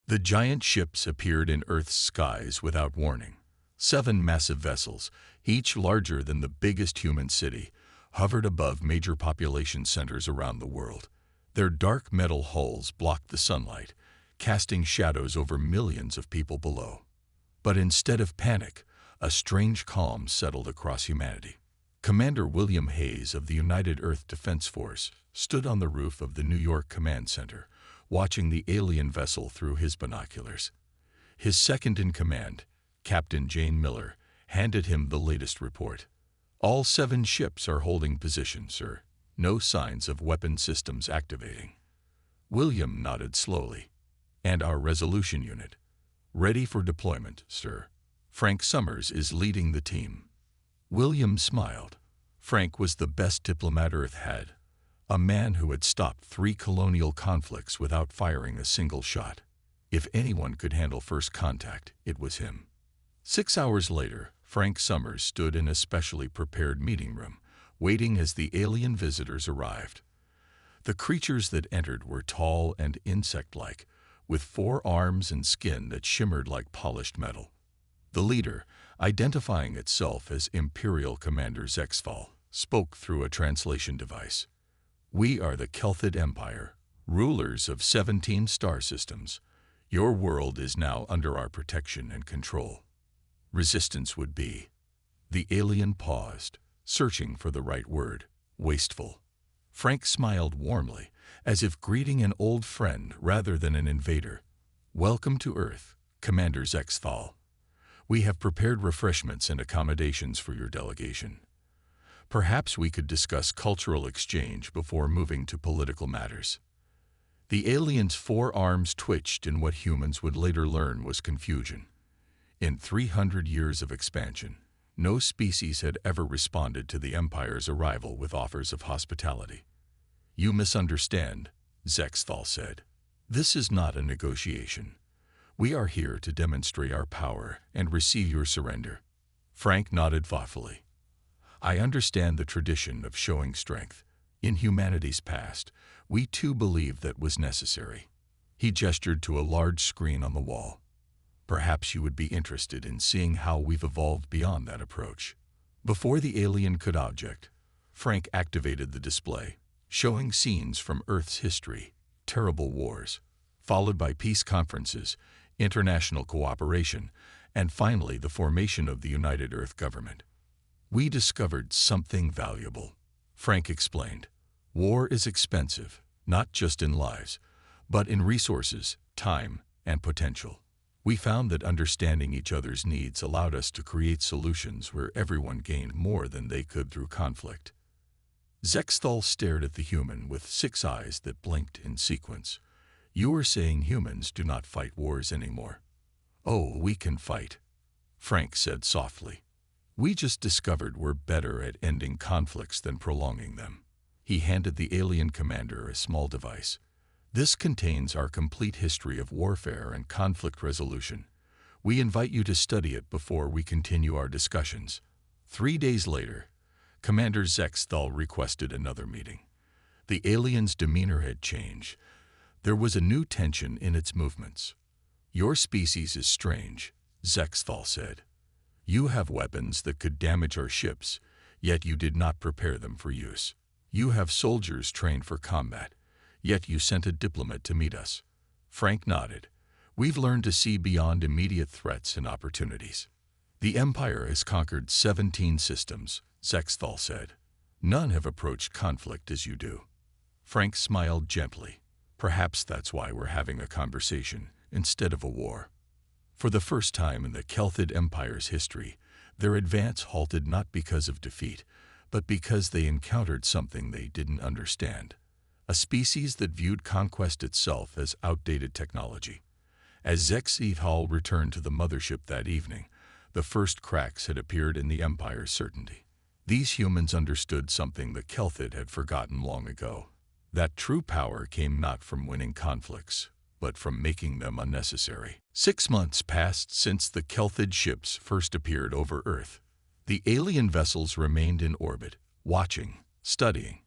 The giant ships appeared in Earth's skies without warning. 7 massive vessels, each larger than the biggest human city, hovered above major population centers around the world. Their dark metal hulls blocked the sunlight, casting shadows over millions of people below. But instead of panic, a strange calm settled across humanity. Commander William Hayes of the United Earth Defense Force stood on the roof of the New York Command Center, watching the alien vessel through his binoculars. His second-in-command, Captain Jane Miller, handed him the latest report. "All 7 ships are holding position, sir. No signs of weapon systems activating." William nodded slowly. "And our resolution unit?" "Ready for deployment, sir. Frank Summers is leading the team." William smiled. Frank was the best diplomat Earth had, a man who had stopped 3 colonial conflicts without firing a single shot. If anyone could handle first contact, it was him. 6 hours later, Frank Summers stood in a specially prepared meeting room, waiting as the alien visitors arrived. The creatures that entered were tall and insect-like, with 4 arms and skin that shimmered like polished metal. The leader, identifying itself as Imperial Commander Zexfall, spoke through a translation device. "We are the Kelthid Empire, rulers of 17 star systems. Your world is now under our protection and control. Resistance would be—" The alien paused, searching for the right word. "Wasteful." Frank smiled warmly, as if greeting an old friend rather than an invader. "Welcome to Earth, Commander Zexfall. We have prepared refreshments and accommodations for your delegation. Perhaps we could discuss cultural exchange before moving to political matters." The alien's 4 arms twitched in what humans would later learn was confusion. In 300 years of expansion, no species had ever responded to the Empire's arrival with offers of hospitality. "You misunderstand," Zexfall said. "This is not a negotiation. We are here to demonstrate our power and receive your surrender." Frank nodded thoughtfully. "I understand the tradition of showing strength. In humanity's past, we too believed that was necessary." He gestured to a large screen on the wall. "Perhaps you would be interested in seeing how we've evolved beyond that approach." Before the alien could object, Frank activated the display, showing scenes from Earth's history, terrible wars, followed by peace conferences, international cooperation, and finally the formation of the United Earth Government. "We discovered something valuable," Frank explained. "War is expensive, not just in lives, but in resources, time, and potential. We found that understanding each other's needs allowed us to create solutions where everyone gained more than they could through conflict." Zexthal stared at the human with 6 eyes that blinked in sequence. "You are saying humans do not fight wars anymore?" "Oh, we can fight," Frank said softly. "We just discovered we're better at ending conflicts than prolonging them." He handed the alien commander a small device. "This contains our complete history of warfare and conflict resolution. We invite you to study it before we continue our discussions." 3 days later, Commander Zexthal requested another meeting. The alien's demeanor had changed. There was a new tension in its movements. "Your species is strange," Zexthal said. "You have weapons that could damage our ships, yet you did not prepare them for use. You have soldiers trained for combat, yet you sent a diplomat to meet us." Frank nodded. "We've learned to see beyond immediate threats and opportunities." "The Empire has conquered 17 systems," Zexthal said. "None have approached conflict as you do." Frank smiled gently. "Perhaps that's why we're having a conversation instead of a war." For the first time in the Kelthid Empire's history, their advance halted not because of defeat, but because they encountered something they didn't understand. A species that viewed conquest itself as outdated technology. As Zexthal returned to the mothership that evening, the first cracks had appeared in the Empire's certainty. These humans understood something the Kelthid had forgotten long ago. That true power came not from winning conflicts, but from making them unnecessary. 6 months passed since the Kelthid ships first appeared over Earth. The alien vessels remained in orbit, watching, studying.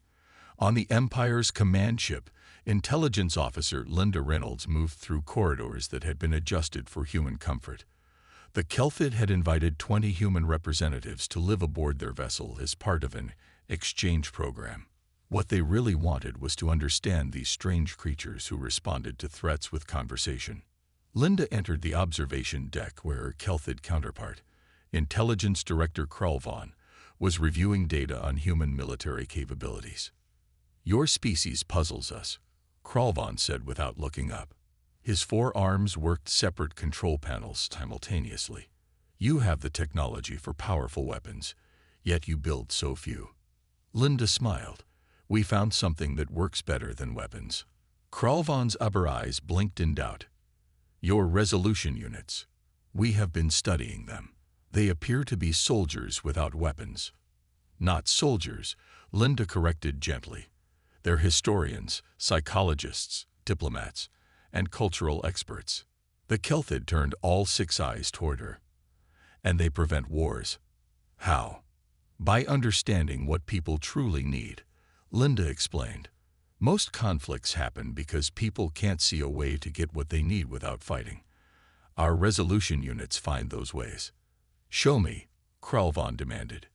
On the Empire's command ship, Intelligence Officer Linda Reynolds moved through corridors that had been adjusted for human comfort. The Kelthid had invited 20 human representatives to live aboard their vessel as part of an exchange program. What they really wanted was to understand these strange creatures who responded to threats with conversation. Linda entered the observation deck where her Kelthid counterpart, Intelligence Director Kralvon, was reviewing data on human military capabilities. "Your species puzzles us," Kralvon said without looking up. His 4 arms worked separate control panels simultaneously. "You have the technology for powerful weapons, yet you build so few." Linda smiled. "We found something that works better than weapons." Kralvon's upper eyes blinked in doubt. "Your resolution units. We have been studying them. They appear to be soldiers without weapons." "Not soldiers," Linda corrected gently. "They're historians, psychologists, diplomats, and cultural experts." The Kelthid turned all 6 eyes toward her. "And they prevent wars." "How?" "By understanding what people truly need," Linda explained. "Most conflicts happen because people can't see a way to get what they need without fighting. Our resolution units find those ways." "Show me," Kralvon demanded.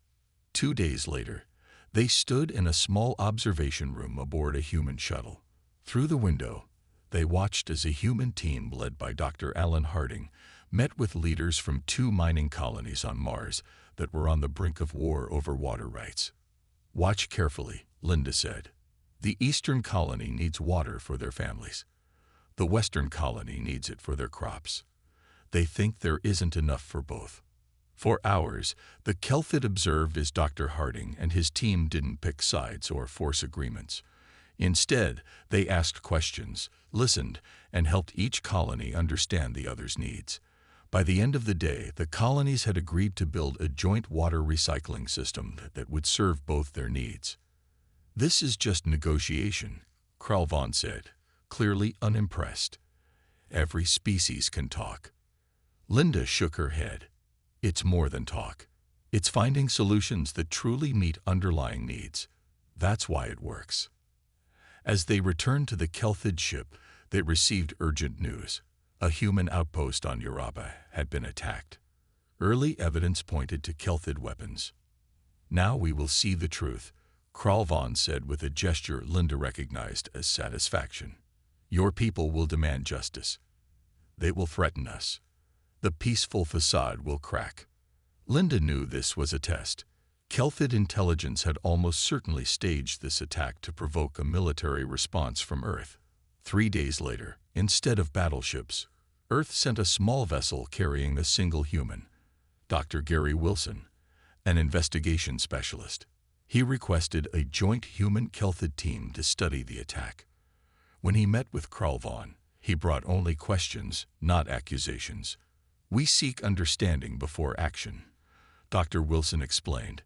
2 days later, they stood in a small observation room aboard a human shuttle. Through the window, they watched as a human team led by Dr. Alan Harding met with leaders from 2 mining colonies on Mars that were on the brink of war over water rights. "Watch carefully," Linda said. "The eastern colony needs water for their families. The western colony needs it for their crops. They think there isn't enough for both." For hours, the Kelthid observed as Dr. Harding and his team didn't pick sides or force agreements. Instead, they asked questions, listened, and helped each colony understand the other's needs. By the end of the day, the colonies had agreed to build a joint water recycling system that would serve both their needs. "This is just negotiation," Kralvon said, clearly unimpressed. "Every species can talk." Linda shook her head. "It's more than talk. It's finding solutions that truly meet underlying needs. That's why it works." As they returned to the Kelthid ship, they received urgent news. A human outpost on Europa had been attacked. Early evidence pointed to Kelthid weapons. "Now we will see the truth," Kralvon said with a gesture Linda recognized as satisfaction. "Your people will demand justice. They will threaten us. The peaceful facade will crack." Linda knew this was a test. Kelthid intelligence had almost certainly staged this attack to provoke a military response from Earth. 3 days later, instead of battleships, Earth sent a small vessel carrying a single human, Dr. Gary Wilson, an investigation specialist. He requested a joint human-Kelthid team to study the attack. When he met with Kralvon, he brought only questions, not accusations. "We seek understanding before action," Dr. Wilson explained.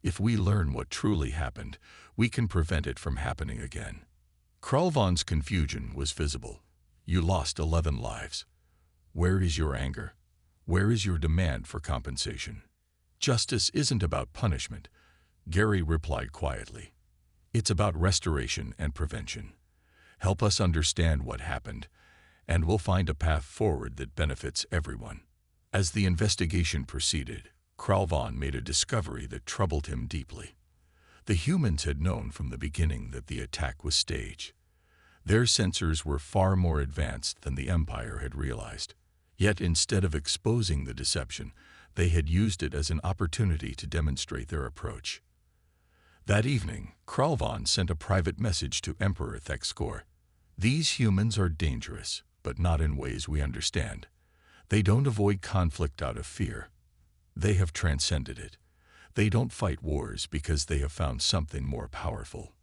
"If we learn what truly happened, we can prevent it from happening again." Kralvon's confusion was visible. "You lost 11 lives. Where is your anger? Where is your demand for compensation?" "Justice isn't about punishment," Gary replied quietly. "It's about restoration and prevention. Help us understand what happened, and we'll find a path forward that benefits everyone." As the investigation proceeded, Kralvon made a discovery that troubled him deeply. The humans had known from the beginning that the attack was staged. Their sensors were far more advanced than the Empire had realized. Yet instead of exposing the deception, they had used it as an opportunity to demonstrate their approach. That evening, Kralvon sent a private message to Emperor Thexkor. "These humans are dangerous, but not in ways we understand. They don't avoid conflict out of fear. They have transcended it. They don't fight wars because they have found something more powerful."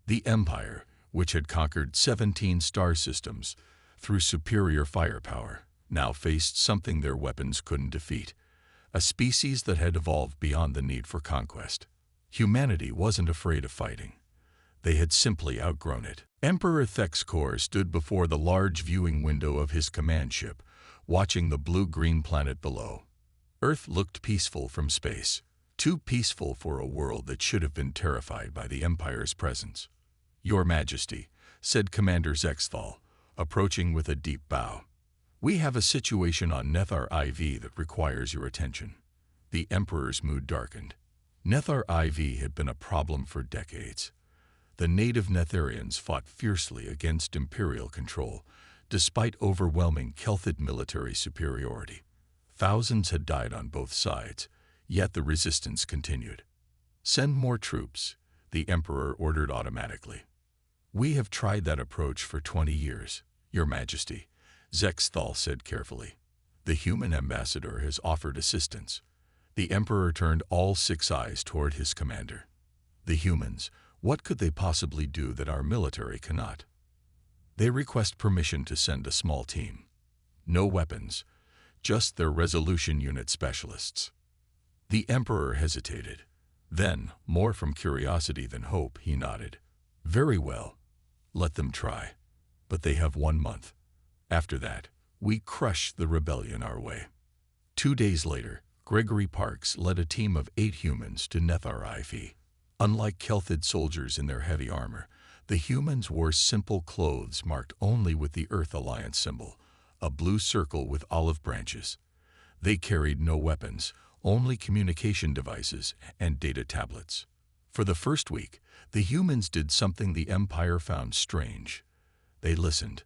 The Empire, which had conquered 17 star systems through superior firepower, now faced something their weapons couldn't defeat, a species that had evolved beyond the need for conquest. Humanity wasn't afraid of fighting. They had simply outgrown it. Emperor Thexkor stood before the large viewing window of his command ship, watching the blue-green planet below. Earth looked peaceful from space, too peaceful for a world that should have been terrified by the Empire's presence. "Your Majesty," said Commander Zexthal, approaching with a deep bow. "We have a situation on Nethar IV that requires your attention." The Emperor's mood darkened. Nethar IV had been a problem for decades. The native Netharians fought fiercely against Imperial control, despite overwhelming Kelthid military superiority. Thousands had died on both sides, yet the resistance continued. "Send more troops," the Emperor ordered automatically. "We have tried that approach for 20 years, Your Majesty," Zexthal said carefully. "The human ambassador has offered assistance." The Emperor turned all 6 eyes toward his commander. "The humans, what could they possibly do that our military cannot?" "They request permission to send a small team. No weapons, just their resolution unit specialists." The Emperor hesitated. Then, more from curiosity than hope, he nodded. "Very well. Let them try. But they have 1 month. After that, we crush the rebellion our way." 2 days later, Gregory Parks led a team of 8 humans to Nethar IV. Unlike Kelthid soldiers in their heavy armor, the humans wore simple clothes marked only with the Earth Alliance symbol, a blue circle with olive branches. They carried no weapons, only communication devices and data tablets. For the first week, the humans did something the Empire found strange. They listened.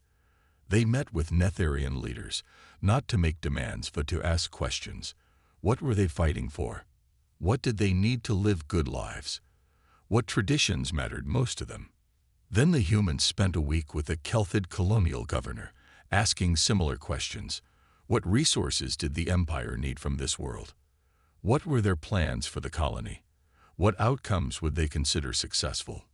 They met with Netharian leaders, not to make demands but to ask questions. What were they fighting for? What did they need to live good lives? What traditions mattered most to them? Then the humans spent a week with the Kelthid colonial governor, asking similar questions. What resources did the Empire need from this world? What were their plans for the colony? What outcomes would they consider successful?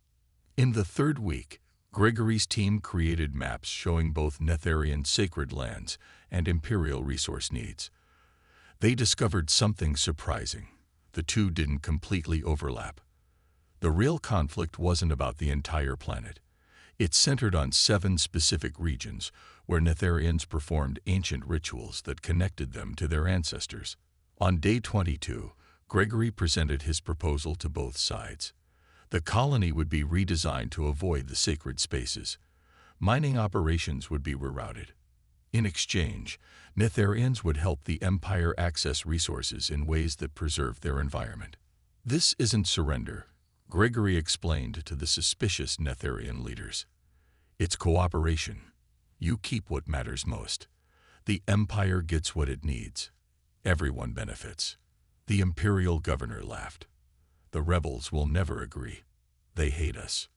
In the 3rd week, Gregory's team created maps showing both Netharian sacred lands and Imperial resource needs. They discovered something surprising. The two didn't completely overlap. The real conflict wasn't about the entire planet. It centered on 7 specific regions where Netharians performed ancient rituals that connected them to their ancestors. On day 22, Gregory presented his proposal to both sides. The colony would be redesigned to avoid the sacred spaces. Mining operations would be rerouted. In exchange, Netharians would help the Empire access resources in ways that preserve their environment. "This isn't surrender," Gregory explained to the suspicious Netharian leaders. "It's cooperation. You keep what matters most. The Empire gets what it needs. Everyone benefits." The Imperial governor laughed. "The rebels will never agree. They hate us."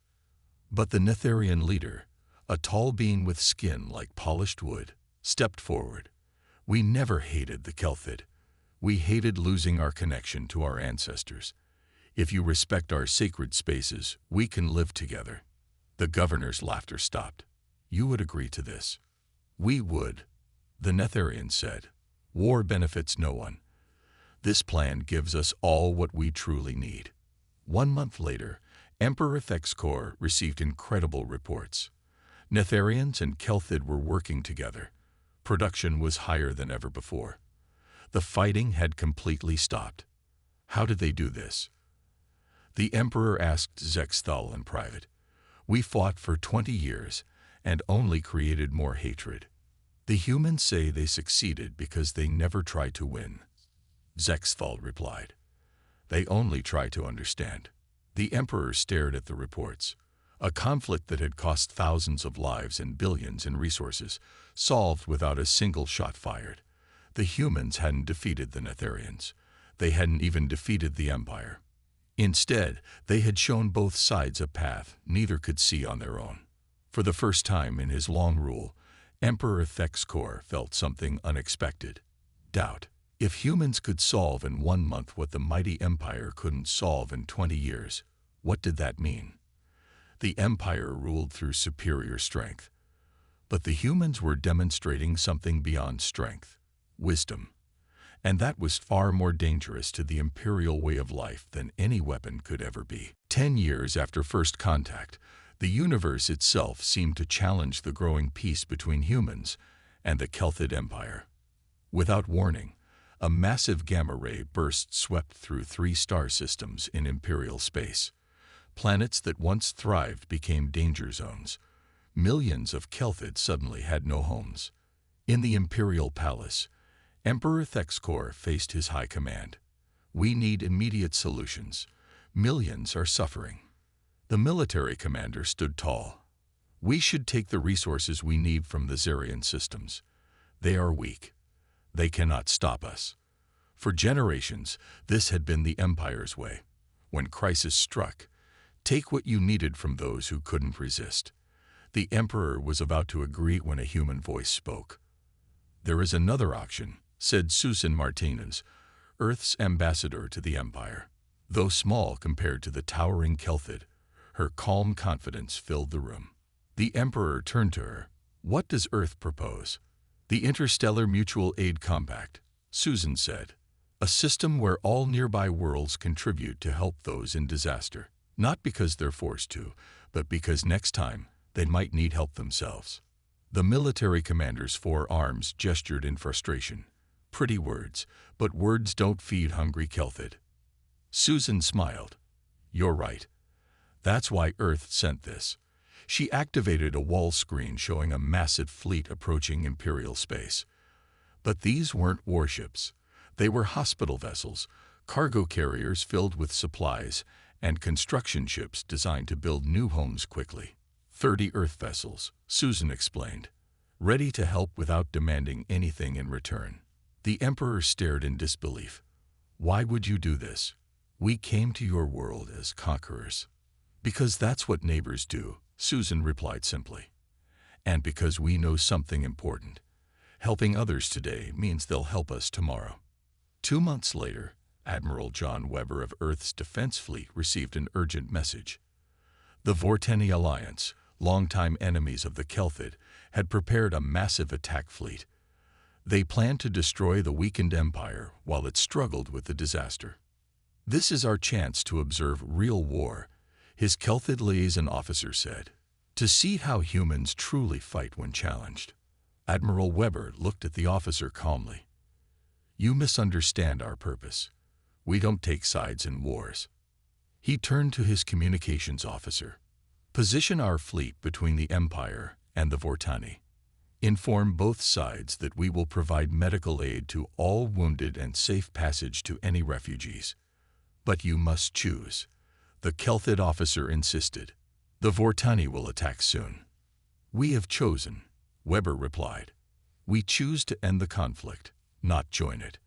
But the Netharian leader, a tall being with skin like polished wood, stepped forward. "We never hated the Kelthid. We hated losing our connection to our ancestors. If you respect our sacred spaces, we can live together." The governor's laughter stopped. "You would agree to this?" "We would," the Netharian said. "War benefits no one. This plan gives us all what we truly need." 1 month later, Emperor Thexkor received incredible reports. Netharians and Kelthid were working together. Production was higher than ever before. The fighting had completely stopped. How did they do this? The Emperor asked Zexthal in private. "We fought for 20 years and only created more hatred. The humans say they succeeded because they never tried to win." Zexthal replied. "They only try to understand." The Emperor stared at the reports. A conflict that had cost thousands of lives and billions in resources, solved without a single shot fired. The humans hadn't defeated the Netharians. They hadn't even defeated the Empire. Instead, they had shown both sides a path neither could see on their own. For the first time in his long rule, Emperor Thexkor felt something unexpected: doubt. If humans could solve in 1 month what the mighty Empire couldn't solve in 20 years, what did that mean? The Empire ruled through superior strength. But the humans were demonstrating something beyond strength: wisdom. And that was far more dangerous to the Imperial way of life than any weapon could ever be. 10 years after first contact, the universe itself seemed to challenge the growing peace between humans and the Kelthid Empire. Without warning, a massive gamma ray burst swept through 3 star systems in Imperial space. Planets that once thrived became danger zones. Millions of Kelthids suddenly had no homes. In the imperial palace, Emperor Thexkor faced his high command. "We need immediate solutions. Millions are suffering." The military commander stood tall. "We should take the resources we need from the Zarian systems. They are weak. They cannot stop us." For generations, this had been the Empire's way. When crisis struck, take what you needed from those who couldn't resist. The Emperor was about to agree when a human voice spoke. "There is another option," said Susan Martinez, Earth's ambassador to the Empire. Though small compared to the towering Kelthid, her calm confidence filled the room. The Emperor turned to her. "What does Earth propose?" "The Interstellar Mutual Aid Compact," Susan said. "A system where all nearby worlds contribute to help those in disaster. Not because they're forced to, but because next time they might need help themselves." The military commander's four arms gestured in frustration. "Pretty words, but words don't feed hungry Kelthid." Susan smiled. "You're right. That's why Earth sent this." She activated a wall screen showing a massive fleet approaching Imperial space. But these weren't warships. They were hospital vessels, cargo carriers filled with supplies, and construction ships designed to build new homes quickly. 30 Earth vessels, Susan explained, ready to help without demanding anything in return. The Emperor stared in disbelief. "Why would you do this?" "We came to your world as conquerors." "Because that's what neighbors do," Susan replied simply. "And because we know something important. Helping others today means they'll help us tomorrow." 2 months later, Admiral John Weber of Earth's Defense Fleet received an urgent message. The Vorteni Alliance, longtime enemies of the Kelthid, had prepared a massive attack fleet. They planned to destroy the weakened empire while it struggled with the disaster. "This is our chance to observe real war," his Kelthid liaison officer said, "to see how humans truly fight when challenged." Admiral Weber looked at the officer calmly. "You misunderstand our purpose. We don't take sides in wars." He turned to his communications officer. "Position our fleet between the Empire and the Vortani. Inform both sides that we will provide medical aid to all wounded and safe passage to any refugees. But you must choose." The Kelthid officer insisted. "The Vortani will attack soon." "We have chosen," Weber replied. "We choose to end the conflict, not join it."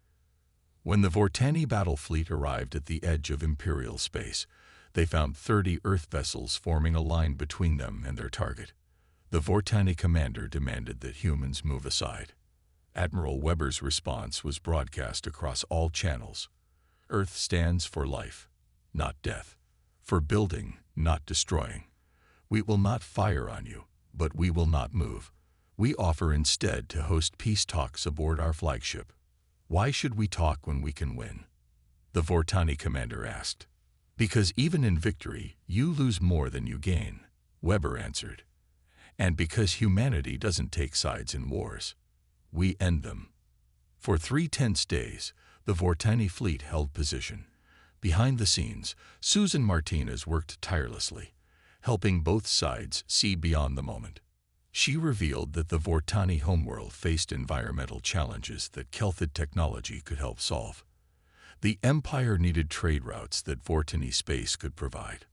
When the Vortani battle fleet arrived at the edge of Imperial space, they found 30 Earth vessels forming a line between them and their target. The Vortani commander demanded that humans move aside. Admiral Weber's response was broadcast across all channels. "Earth stands for life, not death. For building, not destroying. We will not fire on you, but we will not move. We offer instead to host peace talks aboard our flagship." "Why should we talk when we can win?" the Vortani commander asked. "Because even in victory, you lose more than you gain," Weber answered. "And because humanity doesn't take sides in wars. We end them." For 3 tense days, the Vortani fleet held position. Behind the scenes, Susan Martinez worked tirelessly, helping both sides see beyond the moment. She revealed that the Vortani homeworld faced environmental challenges that Kelthid technology could help solve. The Empire needed trade routes that Vortani space could provide.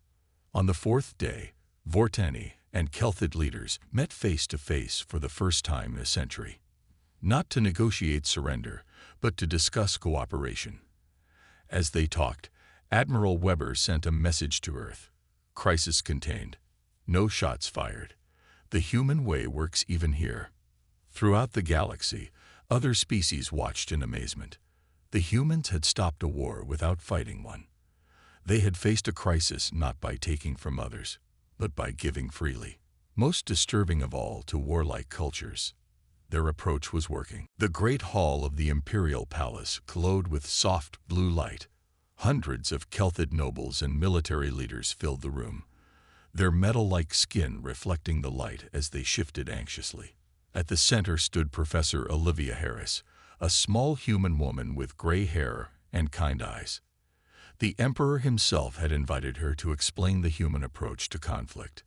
On the 4th day, Vortani and Kelthid leaders met face-to-face for the first time in a century. Not to negotiate surrender, but to discuss cooperation. As they talked, Admiral Weber sent a message to Earth. "Crisis contained. No shots fired. The human way works even here." Throughout the galaxy, other species watched in amazement. The humans had stopped a war without fighting one. They had faced a crisis not by taking from others, but by giving freely. Most disturbing of all to warlike cultures, their approach was working. The great hall of the Imperial Palace glowed with soft blue light. Hundreds of Kelthid nobles and military leaders filled the room, their metal-like skin reflecting the light as they shifted anxiously. At the center stood Professor Olivia Harris, a small human woman with gray hair and kind eyes. The Emperor himself had invited her to explain the human approach to conflict.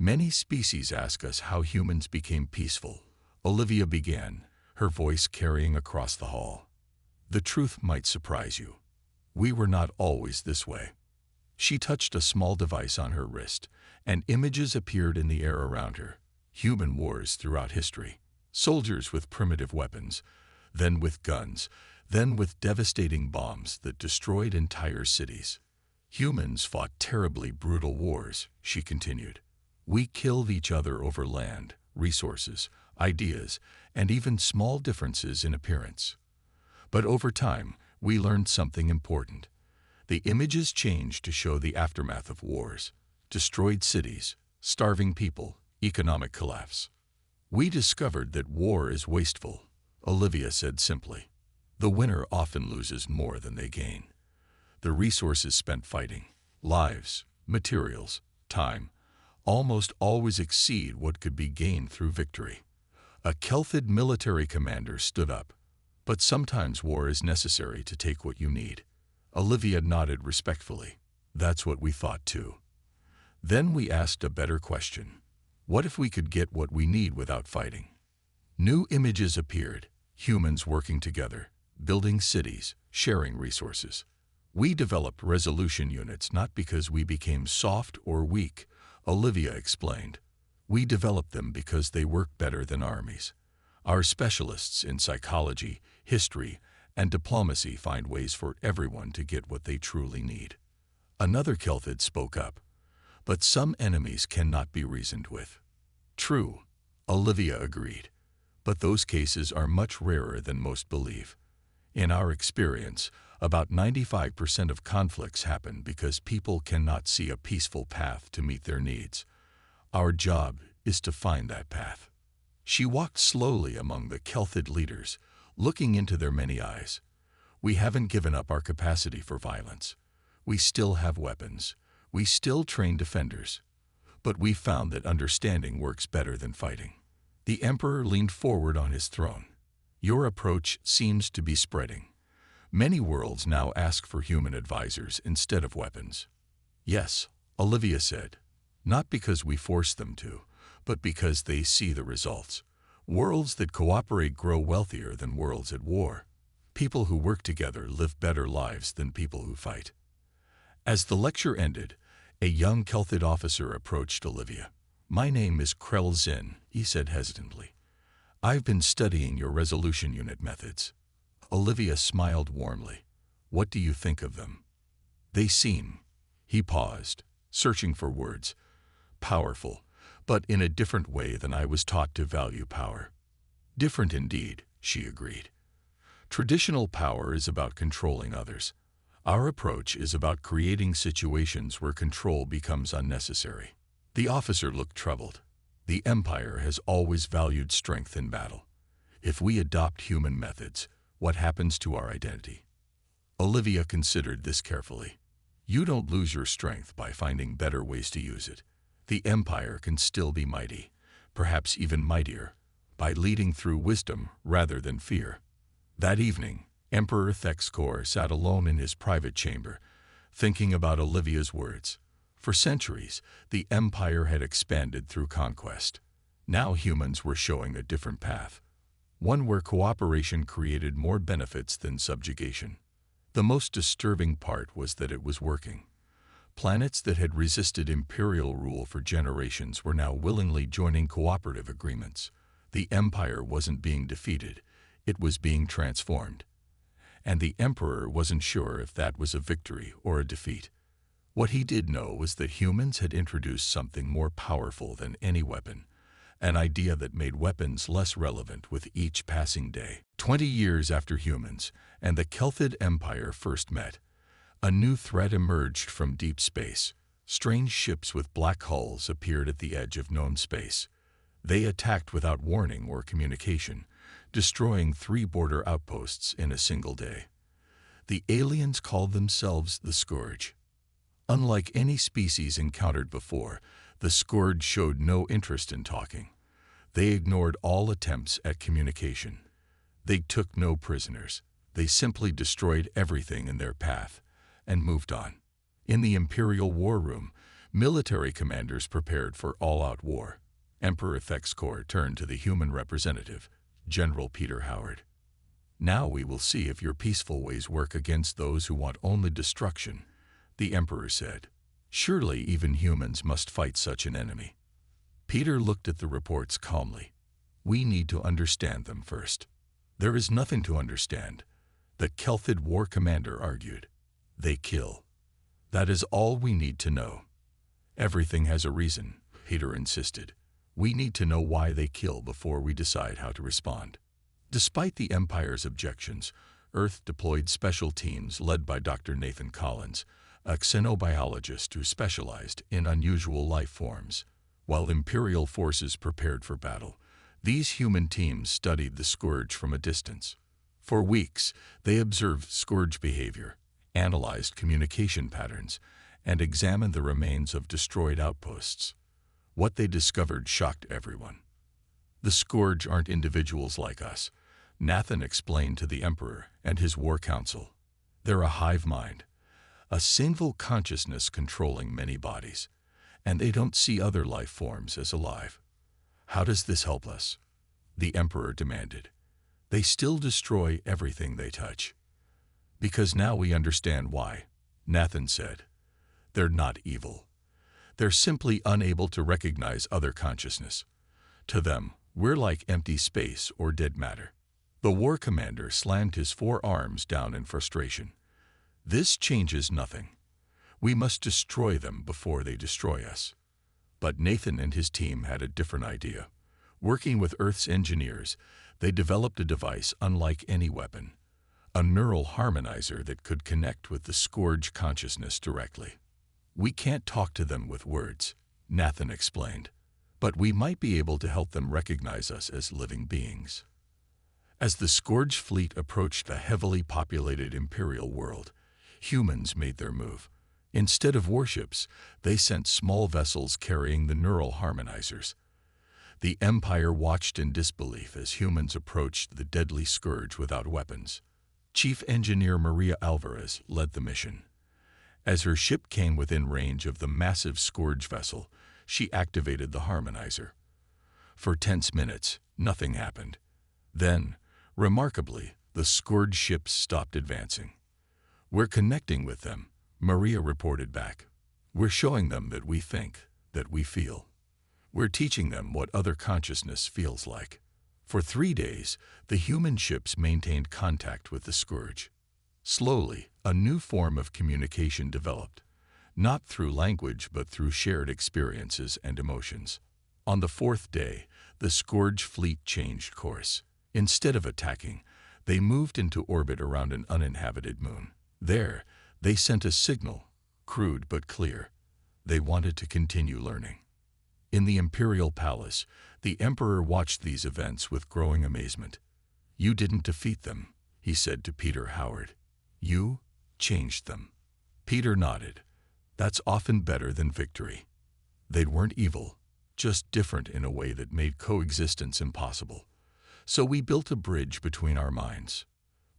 Many species ask us how humans became peaceful. Olivia began, her voice carrying across the hall. The truth might surprise you. We were not always this way. She touched a small device on her wrist, and images appeared in the air around her. Human wars throughout history. Soldiers with primitive weapons, then with guns, then with devastating bombs that destroyed entire cities. Humans fought terribly brutal wars, she continued. We killed each other over land, resources, ideas, and even small differences in appearance. But over time, we learned something important. The images changed to show the aftermath of wars, destroyed cities, starving people, economic collapse. We discovered that war is wasteful, Olivia said simply. The winner often loses more than they gain. The resources spent fighting, lives, materials, time, almost always exceed what could be gained through victory. A Kelthid military commander stood up. But sometimes war is necessary to take what you need. Olivia nodded respectfully. That's what we thought too. Then we asked a better question. What if we could get what we need without fighting? New images appeared, humans working together, building cities, sharing resources. We developed resolution units not because we became soft or weak, Olivia explained. We developed them because they work better than armies. Our specialists in psychology, history, and diplomacy find ways for everyone to get what they truly need. Another Kelthid spoke up. But some enemies cannot be reasoned with. True, Olivia agreed. But those cases are much rarer than most believe. In our experience, about 95% of conflicts happen because people cannot see a peaceful path to meet their needs. Our job is to find that path. She walked slowly among the Kelthid leaders, looking into their many eyes. We haven't given up our capacity for violence. We still have weapons. We still train defenders. But we found that understanding works better than fighting. The Emperor leaned forward on his throne. Your approach seems to be spreading. Many worlds now ask for human advisors instead of weapons. Yes, Olivia said. Not because we force them to, but because they see the results. Worlds that cooperate grow wealthier than worlds at war. People who work together live better lives than people who fight. As the lecture ended, a young Kelthid officer approached Olivia. My name is Krell Zinn, he said hesitantly. I've been studying your resolution unit methods. Olivia smiled warmly. What do you think of them? They seem, he paused, searching for words, powerful, but in a different way than I was taught to value power. Different indeed, she agreed. Traditional power is about controlling others. Our approach is about creating situations where control becomes unnecessary. The officer looked troubled. The Empire has always valued strength in battle. If we adopt human methods, what happens to our identity? Olivia considered this carefully. You don't lose your strength by finding better ways to use it. The Empire can still be mighty, perhaps even mightier, by leading through wisdom rather than fear. That evening, Emperor Thexkor sat alone in his private chamber, thinking about Olivia's words. For centuries, the Empire had expanded through conquest. Now humans were showing a different path, one where cooperation created more benefits than subjugation. The most disturbing part was that it was working. Planets that had resisted imperial rule for generations were now willingly joining cooperative agreements. The Empire wasn't being defeated, it was being transformed. And the Emperor wasn't sure if that was a victory or a defeat. What he did know was that humans had introduced something more powerful than any weapon, an idea that made weapons less relevant with each passing day. 20 years after humans and the Kelthid Empire first met, a new threat emerged from deep space. Strange ships with black hulls appeared at the edge of known space. They attacked without warning or communication, destroying 3 border outposts in a single day. The aliens called themselves the Scourge. Unlike any species encountered before, the Scourge showed no interest in talking. They ignored all attempts at communication. They took no prisoners. They simply destroyed everything in their path and moved on. In the Imperial War Room, Military commanders prepared for all-out war. Emperor Thexcor turned to the human representative, General Peter Howard. "Now we will see if your peaceful ways work against those who want only destruction," the Emperor said. "Surely even humans must fight such an enemy." Peter looked at the reports calmly. "We need to understand them first." "There is nothing to understand," the Kelthid war commander argued. "They kill. That is all we need to know." "Everything has a reason," Peter insisted. "We need to know why they kill before we decide how to respond." Despite the Empire's objections, Earth deployed special teams led by Dr. Nathan Collins, a xenobiologist who specialized in unusual life forms. While Imperial forces prepared for battle, these human teams studied the Scourge from a distance. For weeks, they observed Scourge behavior, analyzed communication patterns, and examined the remains of destroyed outposts. What they discovered shocked everyone. "The Scourge aren't individuals like us," Nathan explained to the Emperor and his war council. "They're a hive mind, a single consciousness controlling many bodies, and they don't see other life forms as alive." "How does this help us?" the Emperor demanded. "They still destroy everything they touch." "Because now we understand why," Nathan said. "They're not evil. They're simply unable to recognize other consciousness. To them, we're like empty space or dead matter." The war commander slammed his forearms down in frustration. "This changes nothing. We must destroy them before they destroy us." But Nathan and his team had a different idea. Working with Earth's engineers, they developed a device unlike any weapon, a neural harmonizer that could connect with the Scourge consciousness directly. "We can't talk to them with words," Nathan explained, "but we might be able to help them recognize us as living beings." As the Scourge fleet approached the heavily populated Imperial world, humans made their move. Instead of warships, they sent small vessels carrying the neural harmonizers. The Empire watched in disbelief as humans approached the deadly Scourge without weapons. Chief Engineer Maria Alvarez led the mission. As her ship came within range of the massive Scourge vessel, she activated the harmonizer. For tense minutes, nothing happened. Then, remarkably, the Scourge ships stopped advancing. "We're connecting with them," Maria reported back. "We're showing them that we think, that we feel. We're teaching them what other consciousness feels like." For 3 days, the human ships maintained contact with the Scourge. Slowly, a new form of communication developed, not through language but through shared experiences and emotions. On the 4th day, the Scourge fleet changed course. Instead of attacking, they moved into orbit around an uninhabited moon. There, they sent a signal, crude but clear. They wanted to continue learning. In the Imperial Palace, the Emperor watched these events with growing amazement. "You didn't defeat them," he said to Peter Howard. "You changed them." Peter nodded. "That's often better than victory." They weren't evil, just different in a way that made coexistence impossible. So we built a bridge between our minds.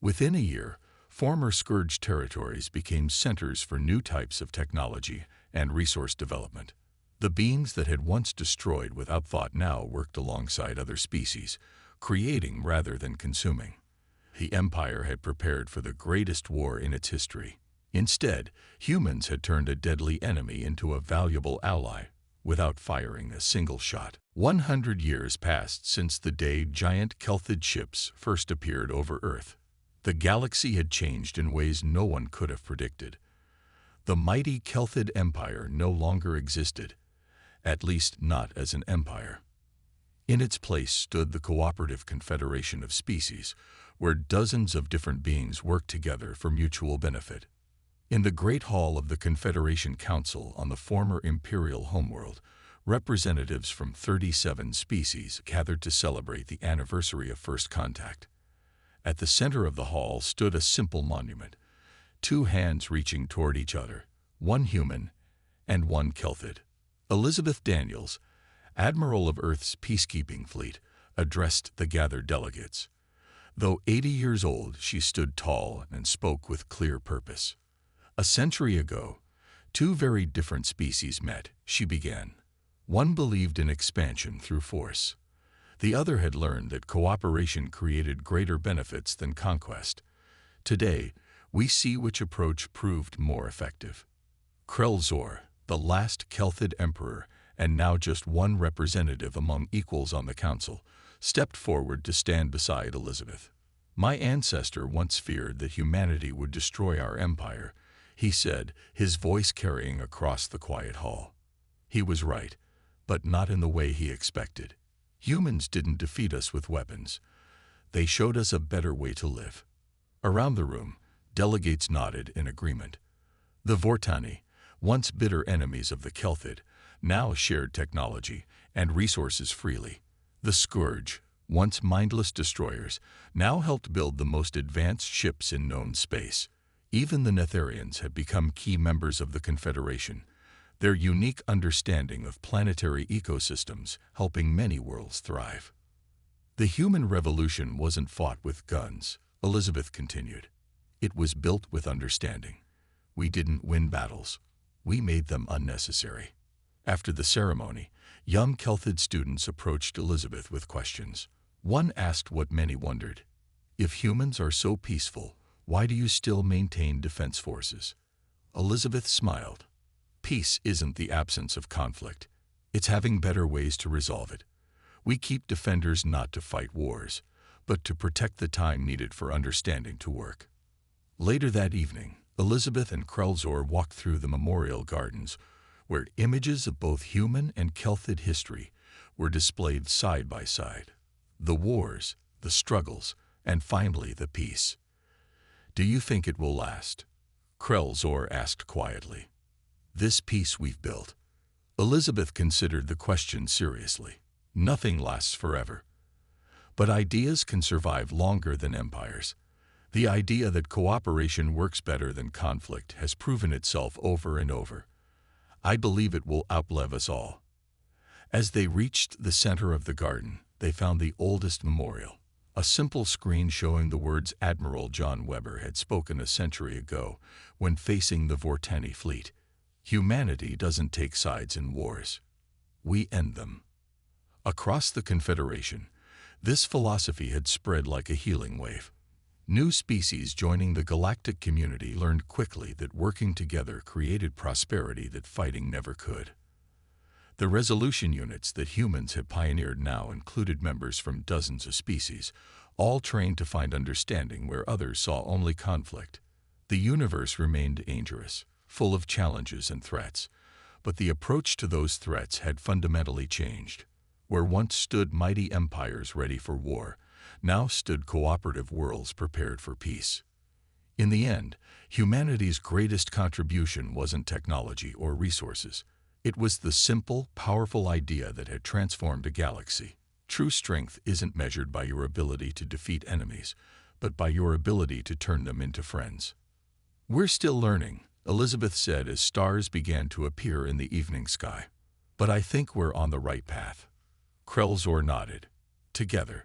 Within a year, former Scourge territories became centers for new types of technology and resource development. The beings that had once destroyed without thought now worked alongside other species, creating rather than consuming. The Empire had prepared for the greatest war in its history. Instead, humans had turned a deadly enemy into a valuable ally, without firing a single shot. 100 years passed since the day giant Kelthid ships first appeared over Earth. The galaxy had changed in ways no one could have predicted. The mighty Kelthid Empire no longer existed, at least not as an empire. In its place stood the Cooperative Confederation of Species, where dozens of different beings worked together for mutual benefit. In the Great Hall of the Confederation Council on the former Imperial homeworld, representatives from 37 species gathered to celebrate the anniversary of first contact. At the center of the hall stood a simple monument, 2 hands reaching toward each other, one human and one Kelthid. Elizabeth Daniels, Admiral of Earth's peacekeeping fleet, addressed the gathered delegates. Though 80 years old, she stood tall and spoke with clear purpose. "A century ago, Two very different species met, she began. One believed in expansion through force. The other had learned that cooperation created greater benefits than conquest. Today, we see which approach proved more effective. Krelzor, the last Kelthid emperor, and now just one representative among equals on the council, stepped forward to stand beside Elizabeth. "My ancestor once feared that humanity would destroy our empire," he said, his voice carrying across the quiet hall. He was right, but not in the way he expected. Humans didn't defeat us with weapons. They showed us a better way to live. Around the room, delegates nodded in agreement. The Vortani, once bitter enemies of the Kelthid, now shared technology and resources freely. The Scourge, once mindless destroyers, now helped build the most advanced ships in known space. Even the Netherians had become key members of the Confederation, their unique understanding of planetary ecosystems helping many worlds thrive. The human revolution wasn't fought with guns, Elizabeth continued. It was built with understanding. We didn't win battles. We made them unnecessary. After the ceremony, young Kelthid students approached Elizabeth with questions. One asked what many wondered. If humans are so peaceful, why do you still maintain defense forces? Elizabeth smiled. Peace isn't the absence of conflict. It's having better ways to resolve it. We keep defenders not to fight wars, but to protect the time needed for understanding to work. Later that evening, Elizabeth and Krelzor walked through the memorial gardens, where images of both human and Kelthid history were displayed side by side. The wars, the struggles, and finally the peace. "Do you think it will last?" Krelzor asked quietly. "This peace we've built." Elizabeth considered the question seriously. Nothing lasts forever. But ideas can survive longer than empires. The idea that cooperation works better than conflict has proven itself over and over. I believe it will outlive us all. As they reached the center of the garden, they found the oldest memorial, a simple screen showing the words Admiral John Weber had spoken a century ago when facing the Vortani fleet. Humanity doesn't take sides in wars. We end them. Across the Confederation, this philosophy had spread like a healing wave. New species joining the galactic community learned quickly that working together created prosperity that fighting never could. The resolution units that humans had pioneered now included members from dozens of species, all trained to find understanding where others saw only conflict. The universe remained dangerous, full of challenges and threats, but the approach to those threats had fundamentally changed. Where once stood mighty empires ready for war, now stood cooperative worlds prepared for peace. In the end, humanity's greatest contribution wasn't technology or resources. It was the simple, powerful idea that had transformed a galaxy. True strength isn't measured by your ability to defeat enemies, but by your ability to turn them into friends. "We're still learning," Elizabeth said as stars began to appear in the evening sky. "But I think we're on the right path." Krelzor nodded. Together,